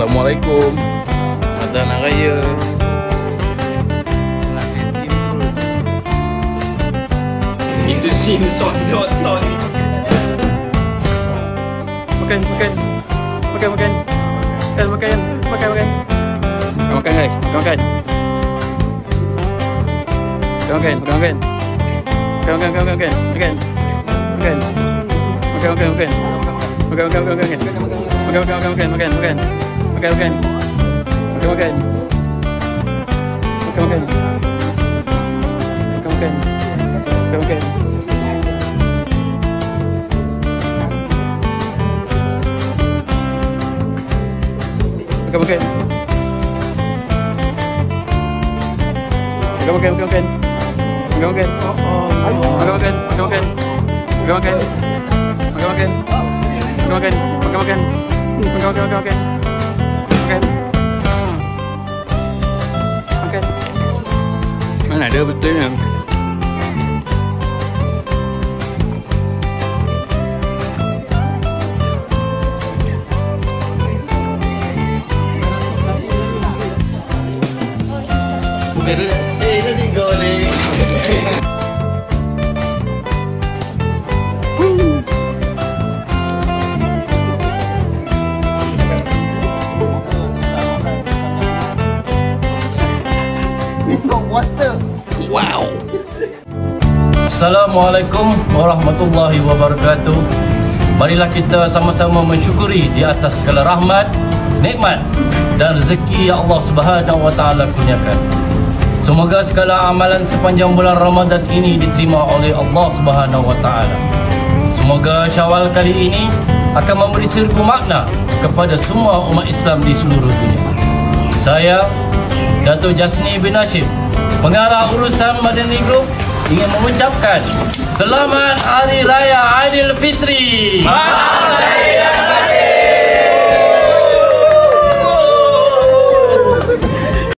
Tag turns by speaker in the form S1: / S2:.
S1: Assalamualaikum. Azan Raya. Itu scene dot. Makan guys. Mana ada betul ni?
S2: Nanti goreng.
S1: Wow.
S3: Assalamualaikum warahmatullahi wabarakatuh. Marilah kita sama-sama mensyukuri di atas segala rahmat, nikmat dan rezeki yang Allah Subhanahu wa taala kurniakan. Semoga segala amalan sepanjang bulan Ramadan ini diterima oleh Allah Subhanahu wa taala. Semoga Syawal kali ini akan memberi serbu makna kepada semua umat Islam di seluruh dunia. Saya Dato' Jasni bin Hashim, pengarah urusan Madani Group, ingin mengucapkan Selamat Hari Raya Aidilfitri.